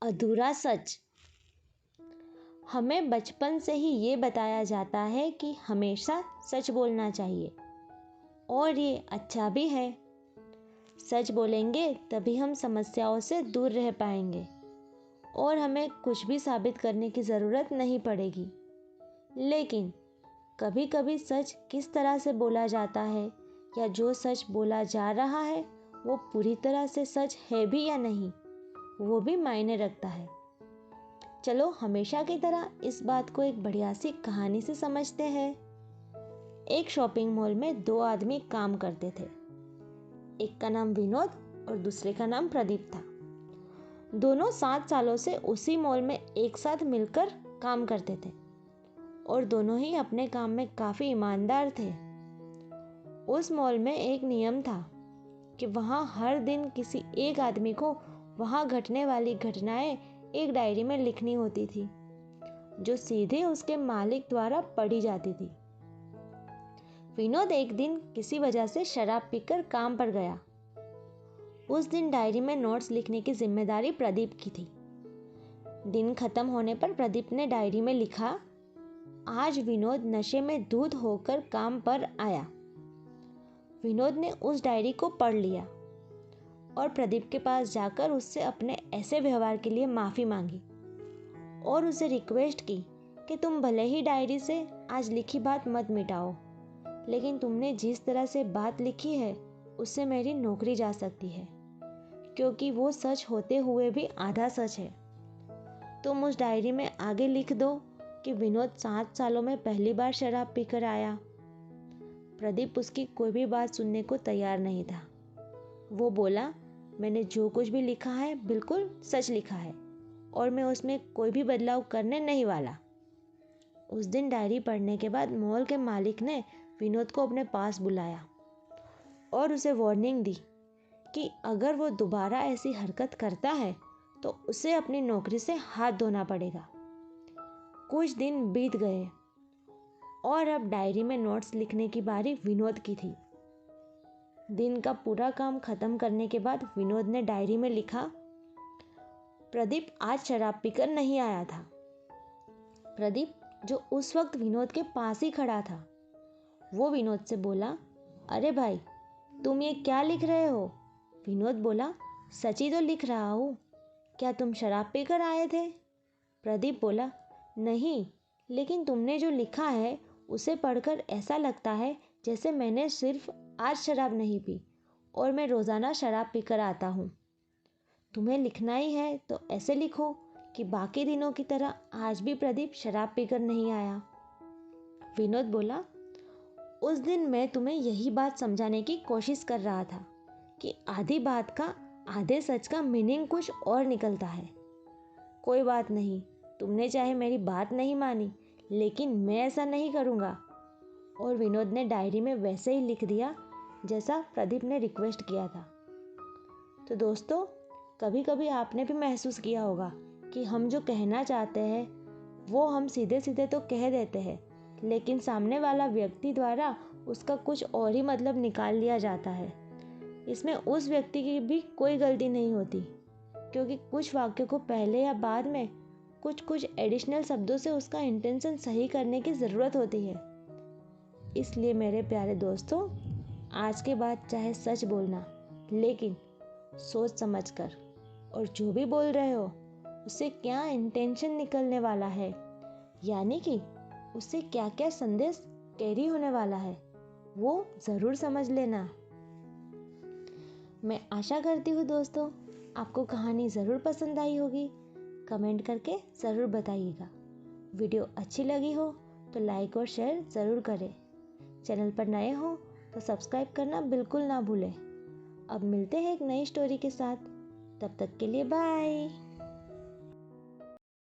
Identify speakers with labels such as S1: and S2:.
S1: अधूरा सच। हमें बचपन से ही ये बताया जाता है कि हमेशा सच बोलना चाहिए और ये अच्छा भी है। सच बोलेंगे तभी हम समस्याओं से दूर रह पाएंगे और हमें कुछ भी साबित करने की ज़रूरत नहीं पड़ेगी। लेकिन कभी कभी सच किस तरह से बोला जाता है या जो सच बोला जा रहा है वो पूरी तरह से सच है भी या नहीं, वो भी मायने रखता है। चलो हमेशा की तरह इस बात को एक बढ़िया सी कहानी से समझते हैं। एक शॉपिंग मॉल में दो आदमी काम करते थे। एक का नाम विनोद और दूसरे का नाम प्रदीप था। दोनों 7 सालों से उसी मॉल में एक साथ मिलकर काम करते थे और दोनों ही अपने काम में काफ़ी ईमानदार थे। उस मॉल में एक नियम था कि वहाँ हर दिन किसी एक आदमी को वहाँ घटने वाली घटनाएं एक डायरी में लिखनी होती थी, जो सीधे उसके मालिक द्वारा पढ़ी जाती थी। विनोद एक दिन किसी वजह से शराब पीकर काम पर गया। उस दिन डायरी में नोट्स लिखने की जिम्मेदारी प्रदीप की थी। दिन खत्म होने पर प्रदीप ने डायरी में लिखा, आज विनोद नशे में धुत होकर काम पर आया। विनोद ने उस डायरी को पढ़ लिया और प्रदीप के पास जाकर उससे अपने ऐसे व्यवहार के लिए माफ़ी मांगी और उसे रिक्वेस्ट की कि तुम भले ही डायरी से आज लिखी बात मत मिटाओ, लेकिन तुमने जिस तरह से बात लिखी है उससे मेरी नौकरी जा सकती है, क्योंकि वो सच होते हुए भी आधा सच है। तुम उस डायरी में आगे लिख दो कि विनोद 7 सालों में पहली बार शराब पीकर आया। प्रदीप उसकी कोई भी बात सुनने को तैयार नहीं था। वो बोला, मैंने जो कुछ भी लिखा है बिल्कुल सच लिखा है और मैं उसमें कोई भी बदलाव करने नहीं वाला। उस दिन डायरी पढ़ने के बाद मॉल के मालिक ने विनोद को अपने पास बुलाया और उसे वार्निंग दी कि अगर वो दोबारा ऐसी हरकत करता है तो उसे अपनी नौकरी से हाथ धोना पड़ेगा। कुछ दिन बीत गए और अब डायरी में नोट्स लिखने की बारी विनोद की थी। दिन का पूरा काम खत्म करने के बाद विनोद ने डायरी में लिखा, प्रदीप आज शराब पीकर नहीं आया था। प्रदीप, जो उस वक्त विनोद के पास ही खड़ा था, वो विनोद से बोला, अरे भाई तुम ये क्या लिख रहे हो? विनोद बोला, सच ही तो लिख रहा हूँ। क्या तुम शराब पीकर आए थे? प्रदीप बोला, नहीं, लेकिन तुमने जो लिखा है उसे पढ़कर ऐसा लगता है जैसे मैंने सिर्फ आज शराब नहीं पी और मैं रोज़ाना शराब पीकर आता हूँ। तुम्हें लिखना ही है तो ऐसे लिखो कि बाकी दिनों की तरह आज भी प्रदीप शराब पीकर नहीं आया। विनोद बोला, उस दिन मैं तुम्हें यही बात समझाने की कोशिश कर रहा था कि आधी बात का, आधे सच का मीनिंग कुछ और निकलता है। कोई बात नहीं, तुमने चाहे मेरी बात नहीं मानी, लेकिन मैं ऐसा नहीं करूँगा। और विनोद ने डायरी में वैसे ही लिख दिया जैसा प्रदीप ने रिक्वेस्ट किया था। तो दोस्तों, कभी कभी आपने भी महसूस किया होगा कि हम जो कहना चाहते हैं वो हम सीधे सीधे तो कह देते हैं, लेकिन सामने वाला व्यक्ति द्वारा उसका कुछ और ही मतलब निकाल लिया जाता है। इसमें उस व्यक्ति की भी कोई गलती नहीं होती, क्योंकि कुछ वाक्यों को पहले या बाद में कुछ एडिशनल शब्दों से उसका इंटेंशन सही करने की ज़रूरत होती है। इसलिए मेरे प्यारे दोस्तों, आज के बाद चाहे सच बोलना, लेकिन सोच समझ कर, और जो भी बोल रहे हो उससे क्या इंटेंशन निकलने वाला है, यानी कि उससे क्या क्या संदेश कैरी होने वाला है, वो ज़रूर समझ लेना। मैं आशा करती हूँ दोस्तों आपको कहानी ज़रूर पसंद आई होगी। कमेंट करके ज़रूर बताइएगा। वीडियो अच्छी लगी हो तो लाइक और शेयर ज़रूर करें। चैनल पर नए हो तो सब्सक्राइब करना बिल्कुल ना भूलें। अब मिलते हैं एक नई स्टोरी के साथ। तब तक के लिए बाय।